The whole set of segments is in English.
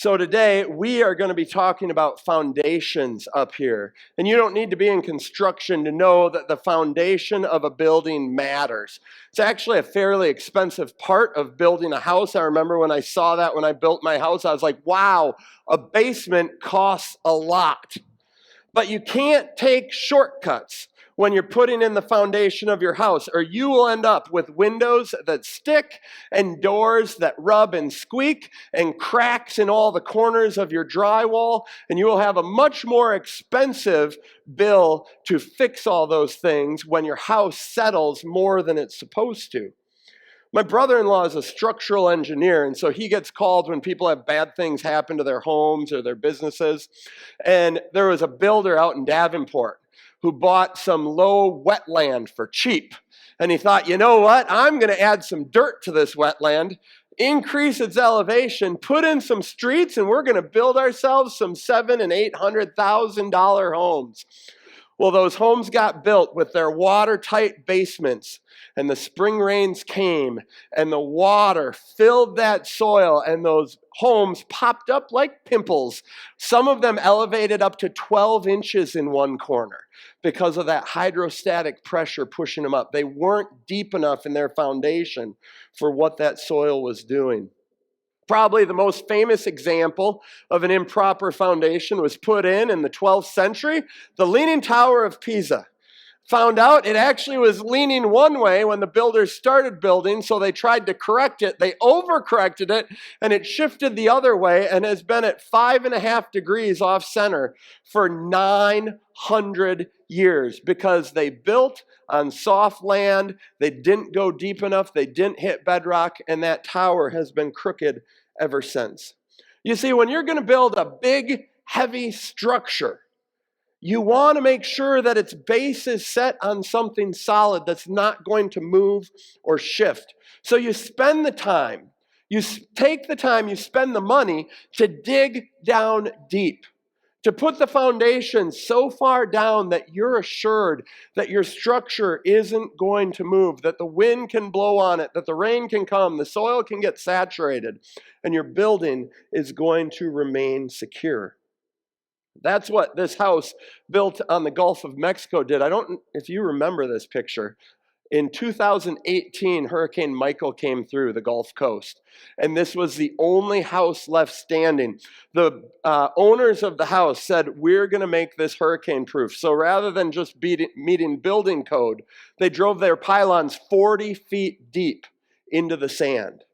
So today we are going to be talking about foundations up here. And you don't need to be in construction to know that the foundation of a building matters. It's actually a fairly expensive part of building a house. I remember when I saw that when I built my house, I was like, wow, a basement costs a lot. But you can't take shortcuts when you're putting in the foundation of your house, or you will end up with windows that stick and doors that rub and squeak and cracks in all the corners of your drywall, and you will have a much more expensive bill to fix all those things when your house settles more than it's supposed to. My brother-in-law is a structural engineer, and so he gets called when people have bad things happen to their homes or their businesses. And there was a builder out in Davenport who bought some low wetland for cheap. And he thought, you know what? I'm going to add some dirt to this wetland, increase its elevation, put in some streets, and we're going to build ourselves some $700,000 and $800,000 homes. Well, those homes got built with their watertight basements, and the spring rains came, and the water filled that soil, and those homes popped up like pimples. Some of them elevated up to 12 inches in one corner because of that hydrostatic pressure pushing them up. They weren't deep enough in their foundation for what that soil was doing. Probably the most famous example of an improper foundation was put in the 12th century, the Leaning Tower of Pisa. Found out it actually was leaning one way when the builders started building, so they tried to correct it. They overcorrected it, and it shifted the other way and has been at 5.5 degrees off center for 900 years because they built on soft land, they didn't go deep enough, they didn't hit bedrock, and that tower has been crooked ever since. You see, when you're going to build a big, heavy structure, you want to make sure that its base is set on something solid that's not going to move or shift. So you spend the time, you take the time, you spend the money to dig down deep, to put the foundation so far down that you're assured that your structure isn't going to move, that the wind can blow on it, that the rain can come, the soil can get saturated, and your building is going to remain secure. That's what this house built on the Gulf of Mexico did. I don't know if you remember this picture. In 2018, Hurricane Michael came through the Gulf Coast, and this was the only house left standing. The owners of the house said, we're going to make this hurricane-proof. So rather than just meeting building code, they drove their pylons 40 feet deep into the sand.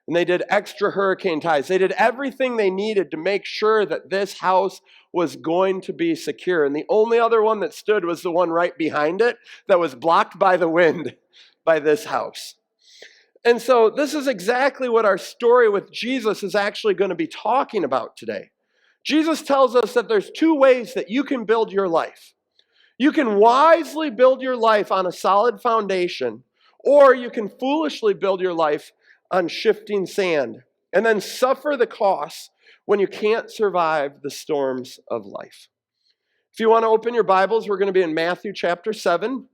And they did extra hurricane ties. They did everything they needed to make sure that this house was going to be secure. And the only other one that stood was the one right behind it that was blocked by the wind by this house. And so this is exactly what our story with Jesus is actually going to be talking about today. Jesus tells us that there's two ways that you can build your life. You can wisely build your life on a solid foundation, or you can foolishly build your life on shifting sand and then suffer the costs when you can't survive the storms of life. If you want to open your Bibles, we're going to be in Matthew chapter 7.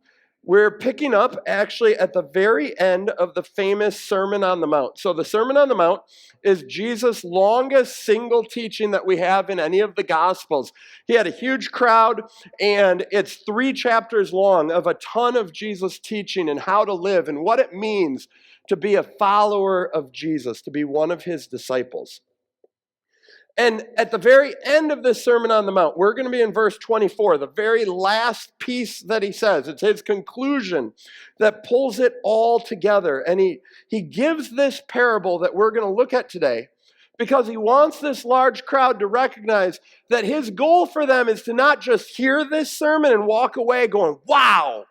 We're picking up actually at the very end of the famous Sermon on the Mount. So the Sermon on the Mount is Jesus' longest single teaching that we have in any of the Gospels. He had a huge crowd, and it's 3 chapters long of a ton of Jesus' teaching and how to live and what it means to be a follower of Jesus, to be one of his disciples. And at the very end of this Sermon on the Mount, we're going to be in verse 24, the very last piece that he says. It's his conclusion that pulls it all together. And he gives this parable that we're going to look at today because he wants this large crowd to recognize that his goal for them is to not just hear this sermon and walk away going, wow,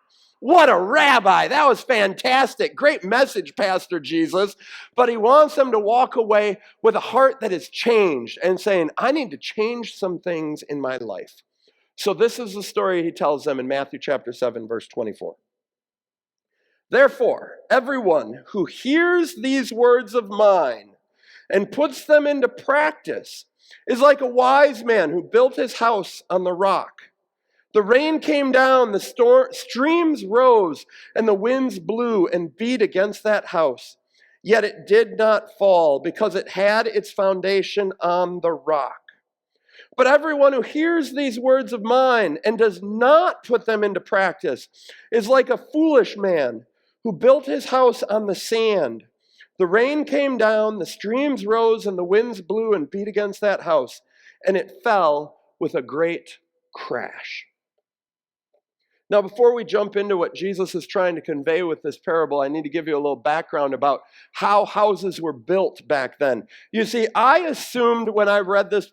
what a rabbi. That was fantastic. Great message, Pastor Jesus. But he wants them to walk away with a heart that is changed and saying, I need to change some things in my life. So this is the story he tells them in Matthew chapter 7, verse 24. Therefore, everyone who hears these words of mine and puts them into practice is like a wise man who built his house on the rock. The rain came down, the streams rose, and the winds blew and beat against that house. Yet it did not fall because it had its foundation on the rock. But everyone who hears these words of mine and does not put them into practice is like a foolish man who built his house on the sand. The rain came down, the streams rose, and the winds blew and beat against that house, and it fell with a great crash. Now, before we jump into what Jesus is trying to convey with this parable, I need to give you a little background about how houses were built back then. You see, I assumed when I read this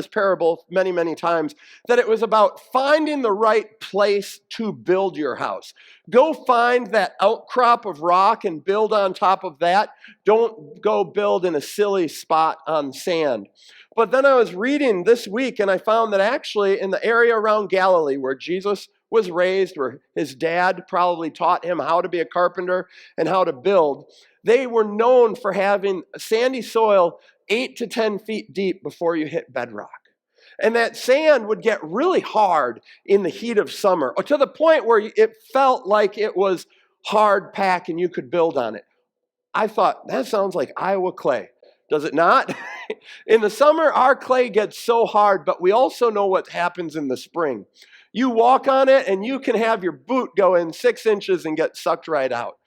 parable many, many times that it was about finding the right place to build your house. Go find that outcrop of rock and build on top of that. Don't go build in a silly spot on sand. But then I was reading this week and I found that actually in the area around Galilee where Jesus was raised, where his dad probably taught him how to be a carpenter and how to build, they were known for having sandy soil 8 to 10 feet deep before you hit bedrock. And that sand would get really hard in the heat of summer, to the point where it felt like it was hard pack and you could build on it. I thought, that sounds like Iowa clay. Does it not? In the summer, our clay gets so hard, but we also know what happens in the spring. You walk on it and you can have your boot go in 6 inches and get sucked right out.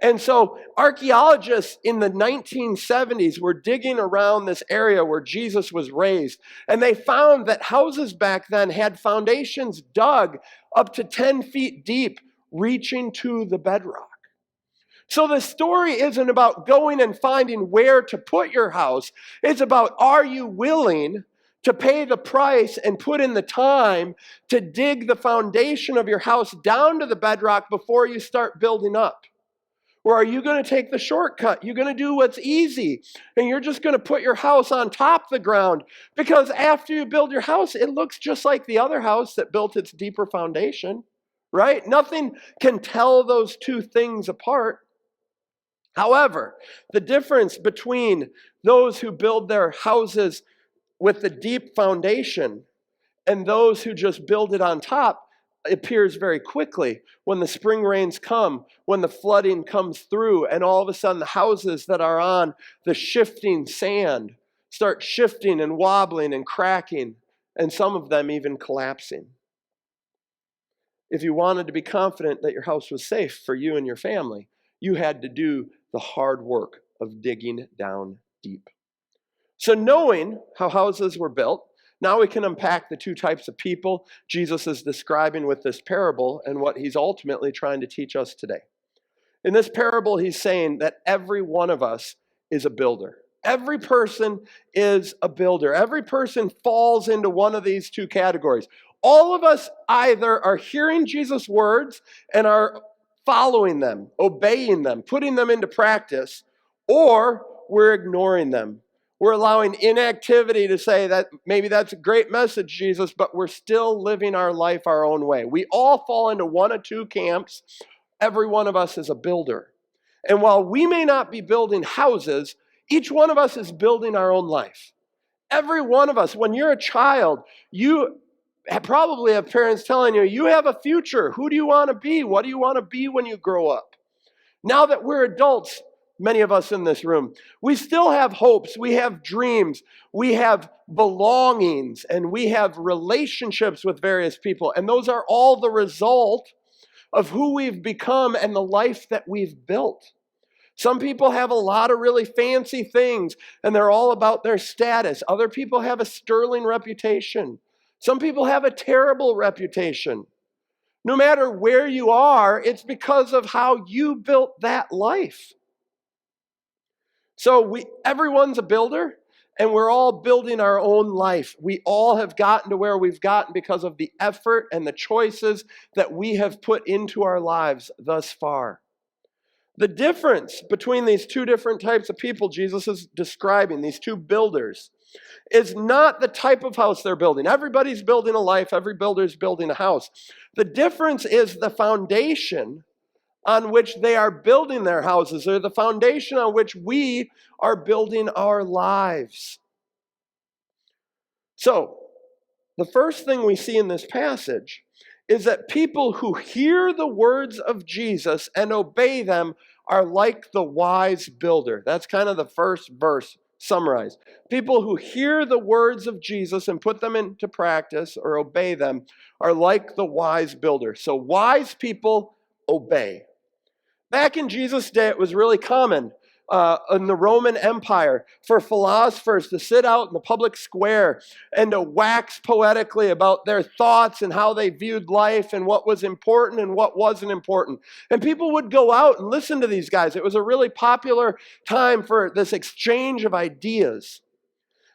And so archaeologists in the 1970s were digging around this area where Jesus was raised, and they found that houses back then had foundations dug up to 10 feet deep, reaching to the bedrock. So the story isn't about going and finding where to put your house. It's about, are you willing to pay the price and put in the time to dig the foundation of your house down to the bedrock before you start building up? Or are you going to take the shortcut? You're going to do what's easy, and you're just going to put your house on top of the ground, because after you build your house, it looks just like the other house that built its deeper foundation, right? Nothing can tell those two things apart. However, the difference between those who build their houses with the deep foundation and those who just build it on top appears very quickly when the spring rains come, when the flooding comes through, and all of a sudden the houses that are on the shifting sand start shifting and wobbling and cracking, and some of them even collapsing. If you wanted to be confident that your house was safe for you and your family, you had to do the hard work of digging down deep. So knowing how houses were built, now we can unpack the two types of people Jesus is describing with this parable and what he's ultimately trying to teach us today. In this parable, he's saying that every one of us is a builder. Every person is a builder. Every person falls into one of these two categories. All of us either are hearing Jesus' words and are following them, obeying them, putting them into practice, or we're ignoring them. We're allowing inactivity to say that maybe that's a great message, Jesus, but we're still living our life our own way. We all fall into one of two camps. Every one of us is a builder. And while we may not be building houses, each one of us is building our own life. Every one of us, when you're a child, you probably have parents telling you, you have a future. Who do you want to be? What do you want to be when you grow up? Now that we're adults, many of us in this room, we still have hopes, we have dreams, we have belongings, and we have relationships with various people. And those are all the result of who we've become and the life that we've built. Some people have a lot of really fancy things, and they're all about their status. Other people have a sterling reputation. Some people have a terrible reputation. No matter where you are, it's because of how you built that life. So everyone's a builder, and we're all building our own life. We all have gotten to where we've gotten because of the effort and the choices that we have put into our lives thus far. The difference between these two different types of people Jesus is describing, these two builders, is not the type of house they're building. Everybody's building a life. Every builder's building a house. The difference is the foundation on which they are building their houses, or the foundation on which we are building our lives. So, the first thing we see in this passage is that people who hear the words of Jesus and obey them are like the wise builder. That's kind of the first verse summarized. People who hear the words of Jesus and put them into practice or obey them are like the wise builder. So wise people obey. Back in Jesus' day, it was really common in the Roman Empire for philosophers to sit out in the public square and to wax poetically about their thoughts and how they viewed life and what was important and what wasn't important. And people would go out and listen to these guys. It was a really popular time for this exchange of ideas.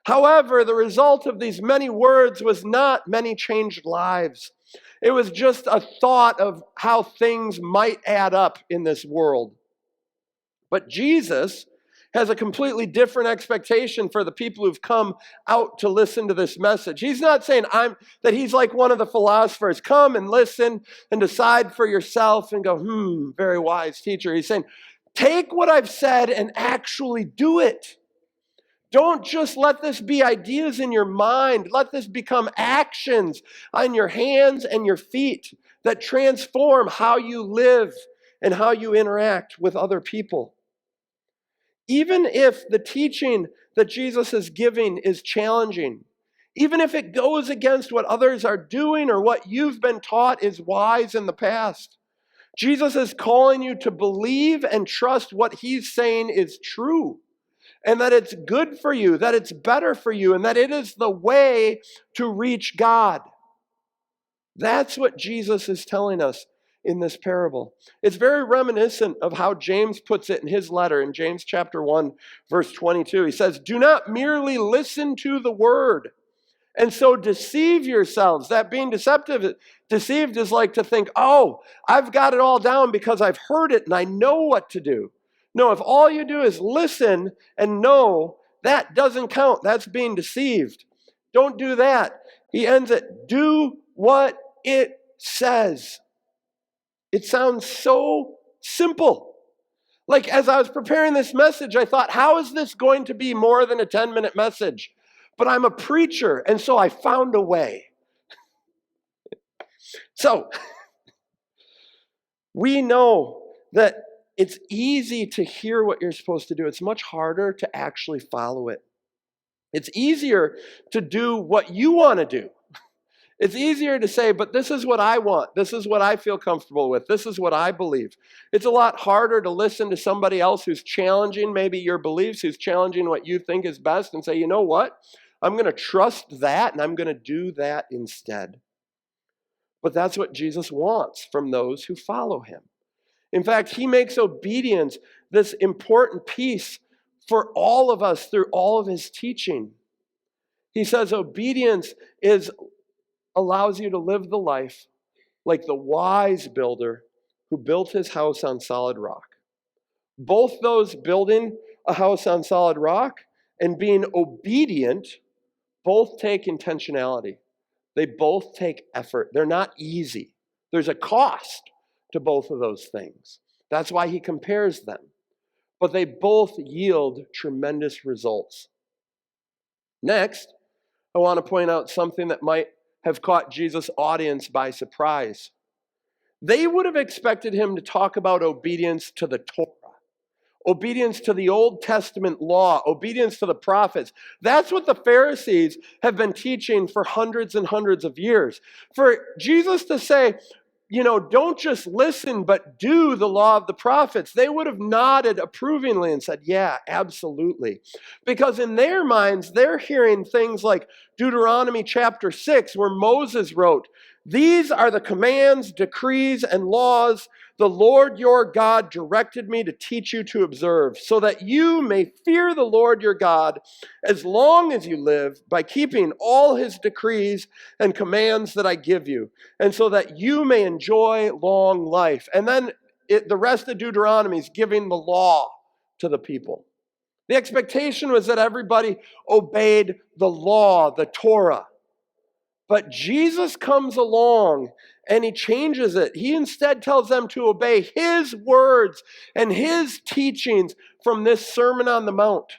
However, the result of these many words was not many changed lives. It was just a thought of how things might add up in this world. But Jesus has a completely different expectation for the people who've come out to listen to this message. He's not saying that he's like one of the philosophers. Come and listen and decide for yourself and go, very wise teacher. He's saying, take what I've said and actually do it. Don't just let this be ideas in your mind. Let this become actions on your hands and your feet that transform how you live and how you interact with other people. Even if the teaching that Jesus is giving is challenging, even if it goes against what others are doing or what you've been taught is wise in the past, Jesus is calling you to believe and trust what he's saying is true. And that it's good for you, that it's better for you, and that it is the way to reach God. That's what Jesus is telling us in this parable. It's very reminiscent of how James puts it in his letter in James chapter 1, verse 22. He says, do not merely listen to the word and so deceive yourselves. That being deceived is like to think, oh, I've got it all down because I've heard it and I know what to do. No, if all you do is listen and know, that doesn't count. That's being deceived. Don't do that. He ends it, do what it says. It sounds so simple. Like as I was preparing this message, I thought, how is this going to be more than a 10-minute message? But I'm a preacher, and so I found a way. So, we know that it's easy to hear what you're supposed to do. It's much harder to actually follow it. It's easier to do what you want to do. It's easier to say, but this is what I want. This is what I feel comfortable with. This is what I believe. It's a lot harder to listen to somebody else who's challenging maybe your beliefs, who's challenging what you think is best and say, you know what? I'm going to trust that and I'm going to do that instead. But that's what Jesus wants from those who follow him. In fact, he makes obedience this important piece for all of us through all of his teaching. He says obedience allows you to live the life like the wise builder who built his house on solid rock. Both those building a house on solid rock and being obedient both take intentionality. They both take effort. They're not easy. There's a cost to both of those things. That's why he compares them. But they both yield tremendous results. Next, I want to point out something that might have caught Jesus' audience by surprise. They would have expected him to talk about obedience to the Torah, obedience to the Old Testament law, obedience to the prophets. That's what the Pharisees have been teaching for hundreds and hundreds of years. For Jesus to say, don't just listen, but do the law of the prophets, they would have nodded approvingly and said, yeah, absolutely. Because in their minds, they're hearing things like Deuteronomy chapter 6, where Moses wrote, these are the commands, decrees, and laws the Lord your God directed me to teach you to observe, so that you may fear the Lord your God as long as you live by keeping all his decrees and commands that I give you, and so that you may enjoy long life. And then the rest of Deuteronomy is giving the law to the people. The expectation was that everybody obeyed the law, the Torah. But Jesus comes along and he changes it. He instead tells them to obey his words and his teachings from this Sermon on the Mount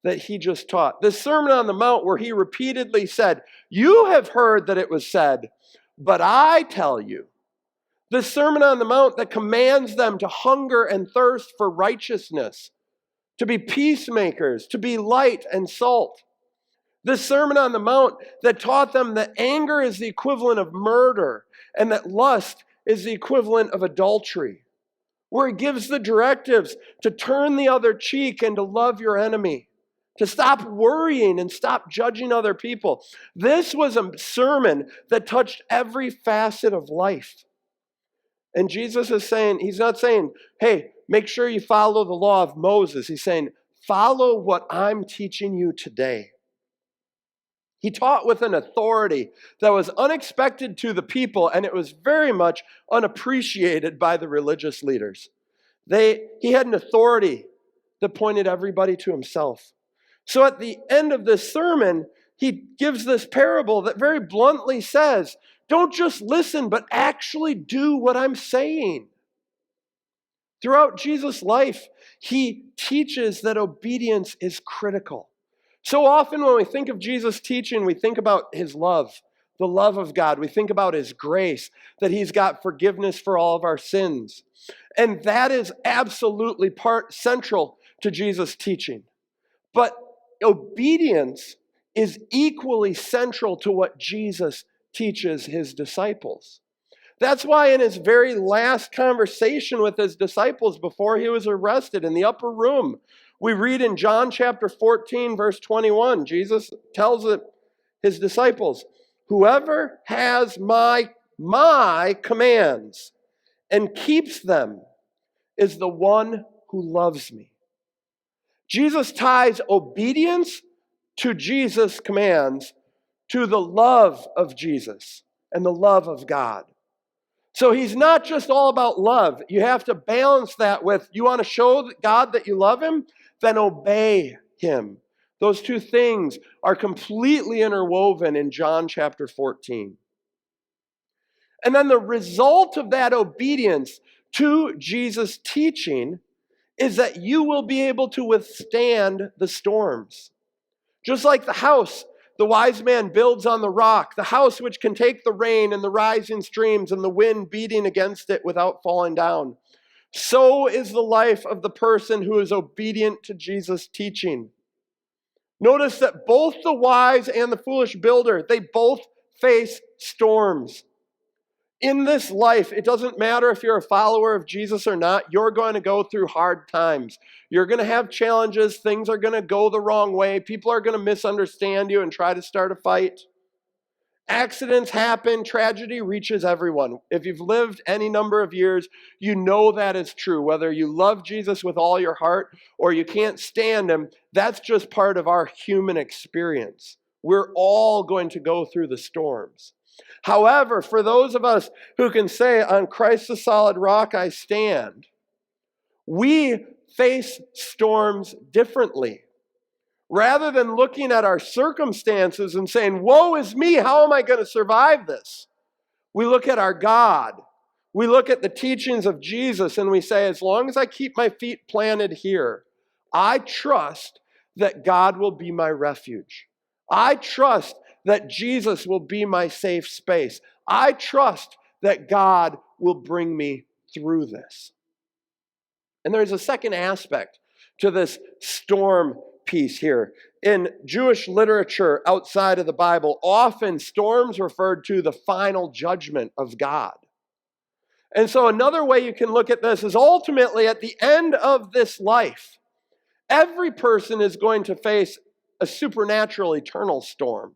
that he just taught. This Sermon on the Mount where he repeatedly said, you have heard that it was said, but I tell you. The Sermon on the Mount that commands them to hunger and thirst for righteousness, to be peacemakers, to be light and salt. The Sermon on the Mount that taught them that anger is the equivalent of murder and that lust is the equivalent of adultery, where it gives the directives to turn the other cheek and to love your enemy, to stop worrying and stop judging other people. This was a sermon that touched every facet of life. And Jesus is saying, he's not saying, hey, make sure you follow the law of Moses. He's saying, follow what I'm teaching you today. He taught with an authority that was unexpected to the people, and it was very much unappreciated by the religious leaders. He had an authority that pointed everybody to himself. So at the end of this sermon, he gives this parable that very bluntly says, don't just listen, but actually do what I'm saying. Throughout Jesus' life, he teaches that obedience is critical. So often when we think of Jesus' teaching, we think about his love, the love of God. We think about his grace, that he's got forgiveness for all of our sins. And that is absolutely central to Jesus' teaching. But obedience is equally central to what Jesus teaches his disciples. That's why in his very last conversation with his disciples before he was arrested in the upper room, we read in John chapter 14, verse 21, Jesus tells his disciples, whoever has my commands and keeps them is the one who loves me. Jesus ties obedience to Jesus' commands to the love of Jesus and the love of God. So he's not just all about love. You have to balance that with, you want to show God that you love him? Then obey him. Those two things are completely interwoven in John chapter 14. And then the result of that obedience to Jesus' teaching is that you will be able to withstand the storms. Just like the house the wise man builds on the rock, the house which can take the rain and the rising streams and the wind beating against it without falling down. So is the life of the person who is obedient to Jesus' teaching. Notice that both the wise and the foolish builder, they both face storms. In this life, it doesn't matter if you're a follower of Jesus or not, you're going to go through hard times. You're going to have challenges. Things are going to go the wrong way. People are going to misunderstand you and try to start a fight. Accidents happen. Tragedy reaches everyone. If you've lived any number of years, you know that is true. Whether you love Jesus with all your heart or you can't stand him, that's just part of our human experience. We're all going to go through the storms. However, for those of us who can say, on Christ the solid rock I stand, we face storms differently. Rather than looking at our circumstances and saying, woe is me, how am I going to survive this? We look at our God. We look at the teachings of Jesus and we say, as long as I keep my feet planted here, I trust that God will be my refuge. I trust that Jesus will be my safe space. I trust that God will bring me through this. And there's a second aspect to this storm piece here. In Jewish literature outside of the Bible, often storms referred to the final judgment of God. And so another way you can look at this is ultimately at the end of this life, every person is going to face a supernatural eternal storm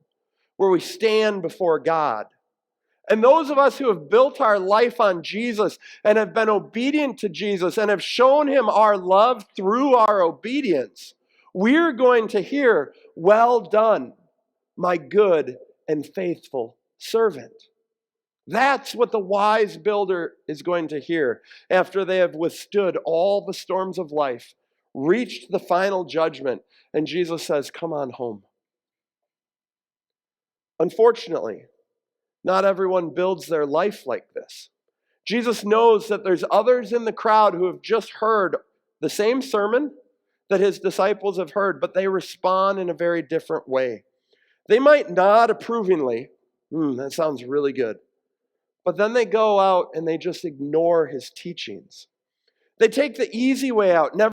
where we stand before God. And those of us who have built our life on Jesus and have been obedient to Jesus and have shown him our love through our obedience, we're going to hear, well done, my good and faithful servant. That's what the wise builder is going to hear after they have withstood all the storms of life, reached the final judgment, and Jesus says, come on home. Unfortunately, not everyone builds their life like this. Jesus knows that there's others in the crowd who have just heard the same sermon that his disciples have heard, but they respond in a very different way. They might nod approvingly, that sounds really good. But then they go out and they just ignore his teachings. They take the easy way out, never